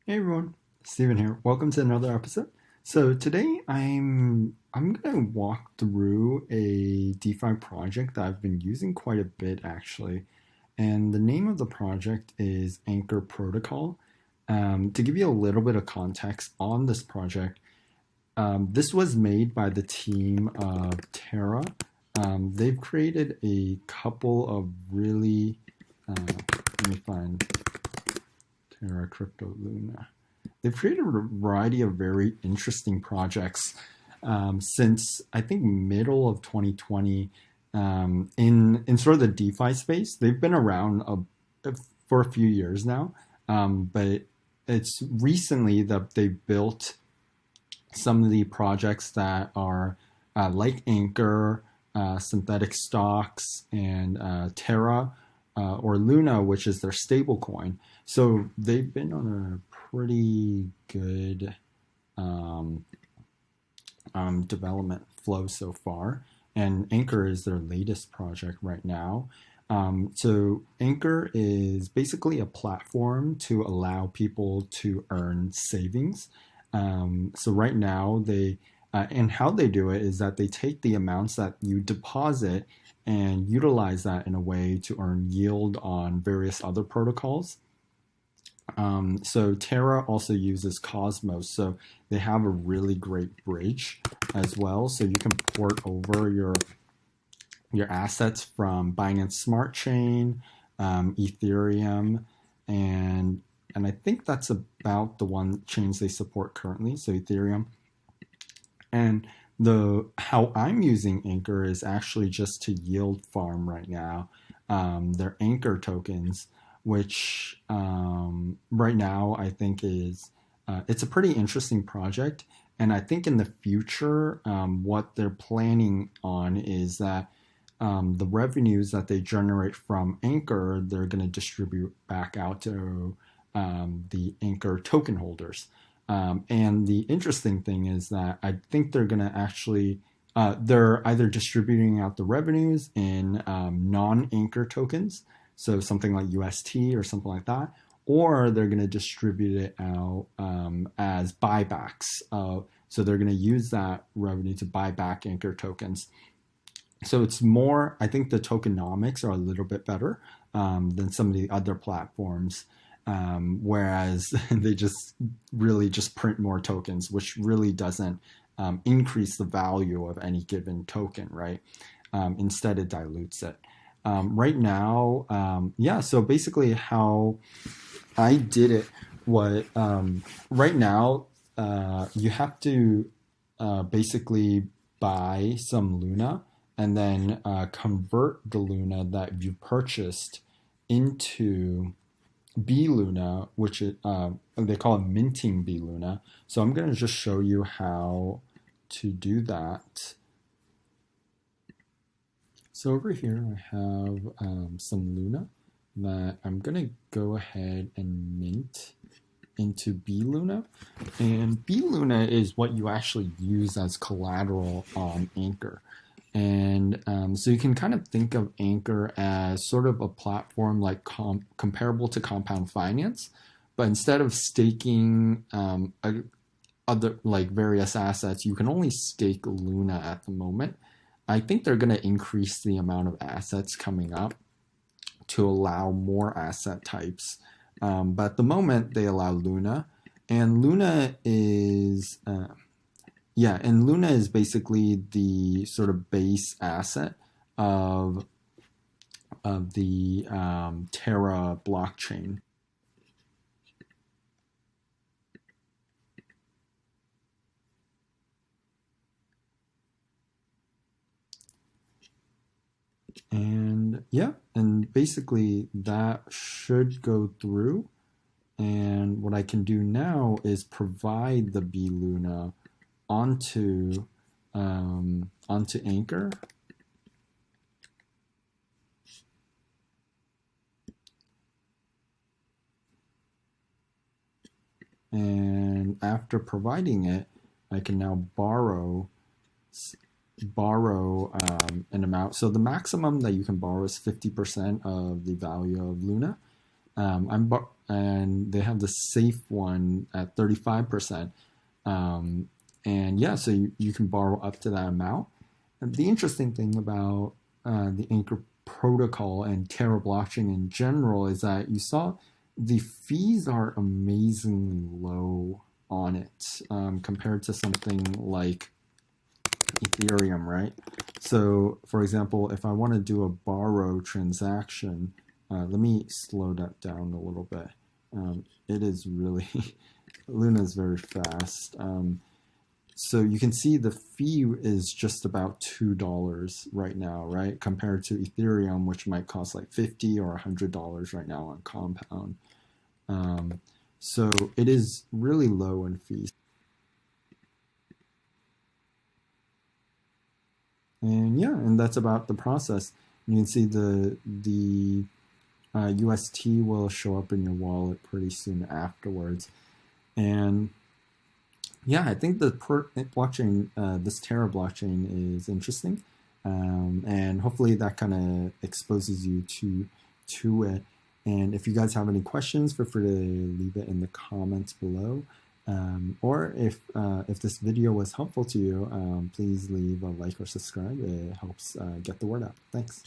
Hey everyone, Steven here. Welcome to another episode. So today I'm gonna walk through a DeFi project that I've been using quite a bit actually, and the name of the project is Anchor Protocol. To give you a little bit of context on this project, this was made by the team of Terra. They've created a couple of really let me find Terra Crypto Luna. They've created a variety of very interesting projects since I think middle of 2020 in sort of the DeFi space. They've been around for a few years now, but it's recently that they built some of the projects that are like Anchor, synthetic stocks, and Terra or Luna, which is their stable coin. So they've been on a pretty good um, development flow so far. And Anchor is their latest project right now. So Anchor is basically a platform to allow people to earn savings. So right now and how they do it is that they take the amounts that you deposit and utilize that in a way to earn yield on various other protocols. So Terra also uses Cosmos, so they have a really great bridge as well. So you can port over your assets from Binance Smart Chain, Ethereum, and I think that's about the one chains they support currently. So Ethereum, and the how I'm using Anchor is actually just to yield farm right now. Their Anchor tokens, which right now I think is it's a pretty interesting project. And I think in the future, what they're planning on is that the revenues that they generate from Anchor, they're going to distribute back out to the Anchor token holders. And the interesting thing is that I think they're going to actually, they're either distributing out the revenues in non-Anchor tokens, so something like UST or something like that, or they're going to distribute it out as buybacks. So they're going to use that revenue to buy back Anchor tokens. So it's more, I think the tokenomics are a little bit better than some of the other platforms. Whereas they just really just print more tokens, which really doesn't increase the value of any given token, right? Instead, it dilutes it. Right now, yeah, so basically how I did it, what right now, you have to basically buy some Luna and then convert the Luna that you purchased into B Luna, which they call it minting B Luna. So I'm going to just show you how to do that. So over here I have some Luna that I'm going to go ahead and mint into B Luna. And B Luna is what you actually use as collateral on Anchor. And so you can kind of think of Anchor as sort of a platform like comparable to Compound Finance, but instead of staking other like various assets, you can only stake Luna at the moment. I think they're going to increase the amount of assets coming up to allow more asset types. But at the moment, they allow Luna, and Luna is yeah, and Luna is basically the sort of base asset of the Terra blockchain. And yeah, and basically that should go through. And what I can do now is provide the B Luna onto Anchor. And after providing it, I can now borrow an amount. So the maximum that you can borrow is 50% of the value of Luna. And they have the safe one at 35%. And yeah, so you can borrow up to that amount. And the interesting thing about the Anchor protocol and Terra blockchain in general is that you saw the fees are amazingly low on it compared to something like Ethereum, right? So, for example, if I want to do a borrow transaction, let me slow that down a little bit. It is really, Luna is very fast. So you can see the fee is just about $2 right now, right? Compared to Ethereum, which might cost like $50 or $100 right now on Compound. So it is really low in fees. And yeah, and that's about the process. You can see the UST will show up in your wallet pretty soon afterwards. And yeah, I think the blockchain, this Terra blockchain, is interesting, and hopefully that kind of exposes you to it. And if you guys have any questions, feel free to leave it in the comments below. Or if this video was helpful to you, please leave a like or subscribe. It helps get the word out. Thanks.